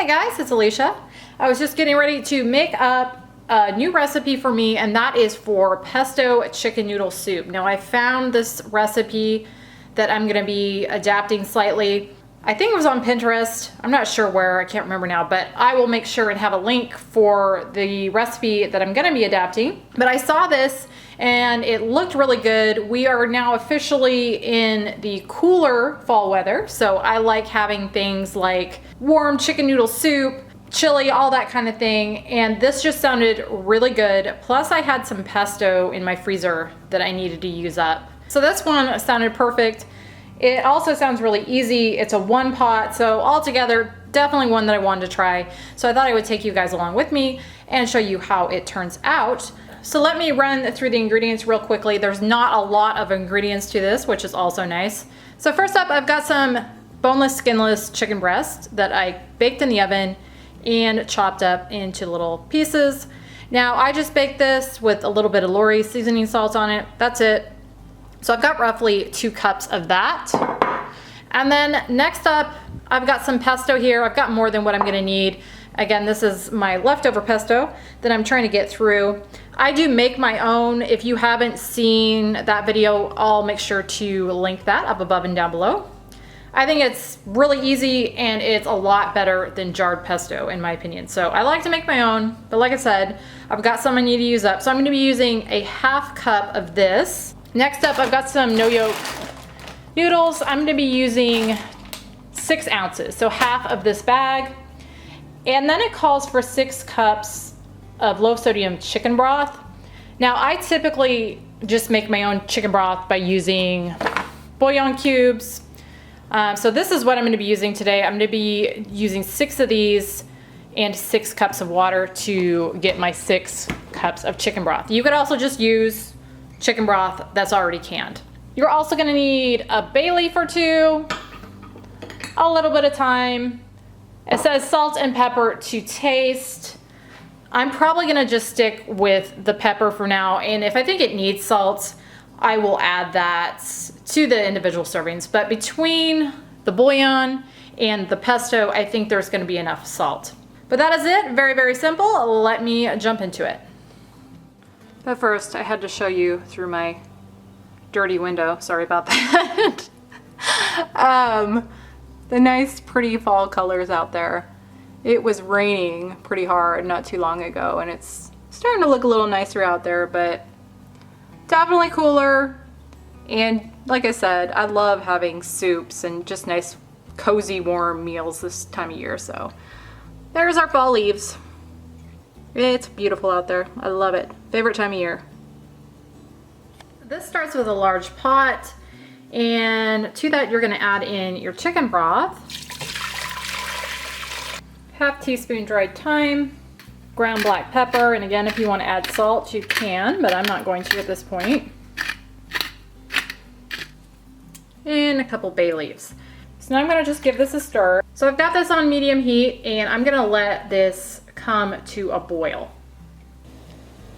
guys, it's Alicia. I was just getting ready to make up a new recipe for me, and that is for pesto chicken noodle soup. Now I found this recipe that I'm gonna be adapting slightly. I think it was on Pinterest. I'm not sure where, I can't remember now, but I will make sure and have a link for the recipe that I'm gonna be adapting. But I saw this and it looked really good. We are now officially in the cooler fall weather, so I like having things like warm chicken noodle soup, chili, all that kind of thing, and this just sounded really good. Plus I had some pesto in my freezer that I needed to use up. So this one sounded perfect. It also sounds really easy. It's a one pot, so altogether, definitely one that I wanted to try. So I thought I would take you guys along with me and show you how it turns out. So let me run through the ingredients real quickly. There's not a lot of ingredients to this, which is also nice. So first up, I've got some boneless, skinless chicken breast that I baked in the oven and chopped up into little pieces. Now I just baked this with a little bit of Lori seasoning salt on it. That's it. So I've got roughly 2 cups of that. And then next up, I've got some pesto here. I've got more than what I'm gonna need. Again, this is my leftover pesto that I'm trying to get through. I do make my own. If you haven't seen that video, I'll make sure to link that up above and down below. I think it's really easy and it's a lot better than jarred pesto in my opinion. So I like to make my own, but like I said, I've got some I need to use up. So I'm gonna be using a 1/2 cup of this. Next up, I've got some no yolk noodles. I'm gonna be using 6 ounces, so half of this bag. And then it calls for 6 cups of low sodium chicken broth. Now I typically just make my own chicken broth by using bouillon cubes. So this is what I'm gonna be using today. I'm gonna be using 6 of these and 6 cups of water to get my 6 cups of chicken broth. You could also just use chicken broth that's already canned. You're also gonna need a bay leaf or 2, a little bit of thyme. It says salt and pepper to taste. I'm probably gonna just stick with the pepper for now, and if I think it needs salt, I will add that to the individual servings. But between the bouillon and the pesto, I think there's gonna be enough salt. But that is it, very, very simple. Let me jump into it. But first, I had to show you through my dirty window. Sorry about that. The nice, pretty fall colors out there. It was raining pretty hard not too long ago, and it's starting to look a little nicer out there, but definitely cooler. And like I said, I love having soups and just nice, cozy, warm meals this time of year. So there's our fall leaves. It's beautiful out there. I love it. Favorite time of year. This starts with a large pot, and to that you're going to add in your chicken broth, 1/2 teaspoon dried thyme, ground black pepper, and again if you want to add salt you can, but I'm not going to at this point, and a couple bay leaves. So now I'm going to just give this a stir. So I've got this on medium heat and I'm going to let this come to a boil.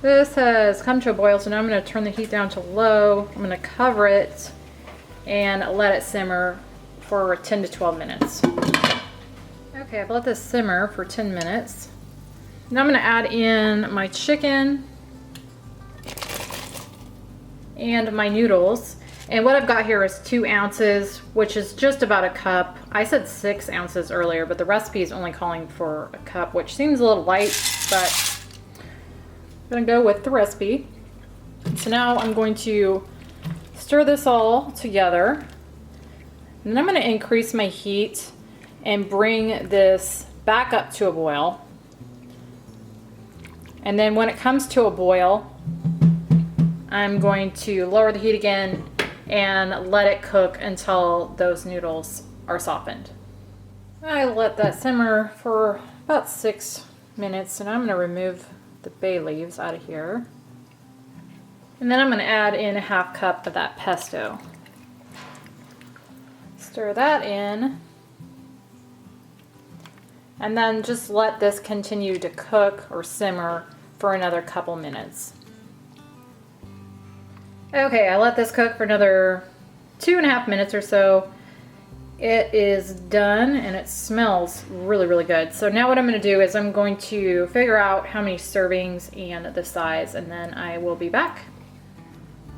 This has come to a boil, so now I'm going to turn the heat down to low. I'm going to cover it and let it simmer for 10 to 12 minutes. Okay, I've let this simmer for 10 minutes. Now I'm going to add in my chicken and my noodles. And what I've got here is 2 ounces, which is just about a cup. I said 6 ounces earlier, but the recipe is only calling for a cup, which seems a little light, but I'm gonna go with the recipe. So now I'm going to stir this all together. And then I'm gonna increase my heat and bring this back up to a boil. And then when it comes to a boil, I'm going to lower the heat again and let it cook until those noodles are softened. I let that simmer for about 6 minutes, and I'm gonna remove the bay leaves out of here. And then I'm gonna add in a 1/2 cup of that pesto. Stir that in. And then just let this continue to cook or simmer for another couple minutes. Okay, I let this cook for another 2.5 minutes or so. It is done and it smells really, really good. So now what I'm going to do is I'm going to figure out how many servings and the size, and then I will be back.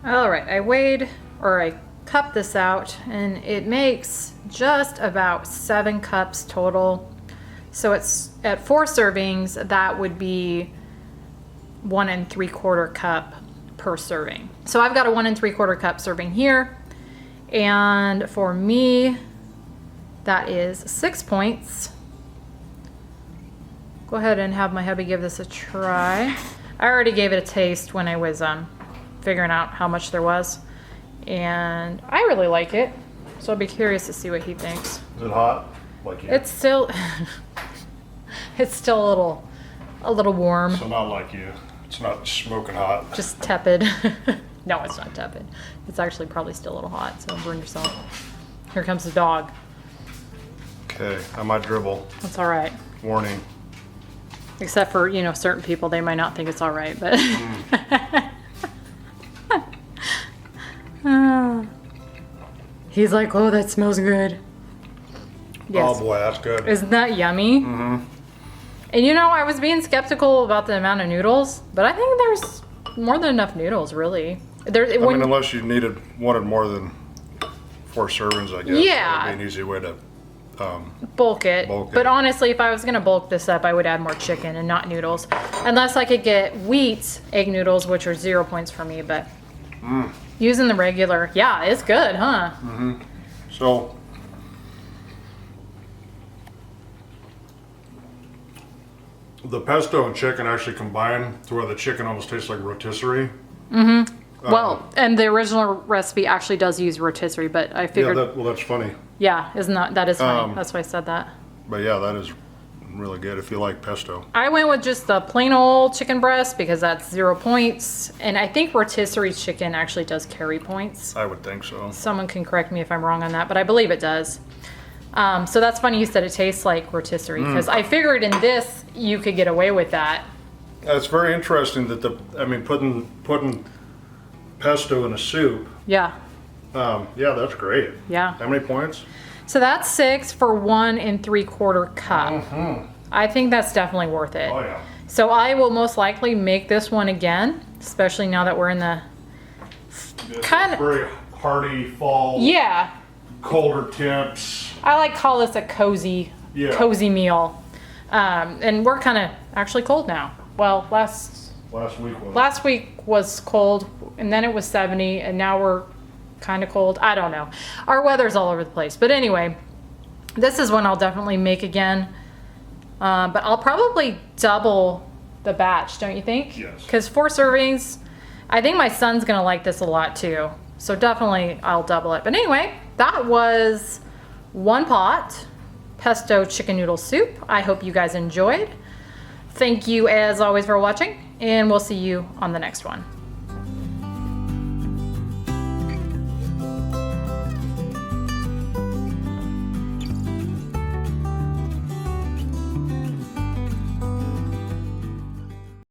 All right, I cupped this out, and it makes just about 7 cups total. So it's at 4 servings, that would be 1 3/4 cup per serving. So I've got a 1 3/4 cup serving here. And for me, that is 6 points. Go ahead and have my hubby give this a try. I already gave it a taste when I was figuring out how much there was. And I really like it. So I'll be curious to see what he thinks. Is it hot? Like you? It's still, it's still a little warm. So not like you. It's not smoking hot. Just tepid. No, it's not tepid. It's actually probably still a little hot, so burn yourself. Here comes the dog. Okay, I might dribble. That's all right. Warning. Except for, you know, certain people, they might not think it's all right, but. He's like, oh, that smells good. Yes. Oh boy, that's good. Isn't that yummy? Mm-hmm. And you know, I was being skeptical about the amount of noodles, but I think there's more than enough noodles, really. I mean, unless you wanted more than 4 servings, I guess. Yeah. That would be an easy way to bulk it. Bulk it. But honestly, if I was going to bulk this up, I would add more chicken and not noodles. Unless I could get wheat egg noodles, which are 0 points for me, but using the regular, yeah, it's good, huh? Mm-hmm. So, the pesto and chicken actually combine to where the chicken almost tastes like rotisserie. Mm-hmm. Well, and the original recipe actually does use rotisserie, but I figured... Yeah, well, that's funny. Yeah, that is funny. That's why I said that. But yeah, that is really good if you like pesto. I went with just the plain old chicken breast because that's 0 points. And I think rotisserie chicken actually does carry points. I would think so. Someone can correct me if I'm wrong on that, but I believe it does. So that's funny you said it tastes like rotisserie because I figured in this you could get away with that. It's very interesting that putting pesto in a soup. Yeah. Yeah, that's great. Yeah. How many points? So that's 6 for 1 3/4 cup. Mm-hmm. I think that's definitely worth it. Oh yeah. So I will most likely make this one again, especially now that we're in the kind of very hearty fall. Yeah. Colder temps. I like call this a cozy meal. And we're kind of actually cold now. Well, last week was cold, and then it was 70, and now we're kind of cold. I don't know. Our weather's all over the place. But anyway, this is one I'll definitely make again. But I'll probably double the batch, don't you think? Yes. Because 4 servings, I think my son's going to like this a lot too. So definitely I'll double it. But anyway, that was 1 pot pesto chicken noodle soup. I hope you guys enjoyed. Thank you as always for watching, and we'll see you on the next one.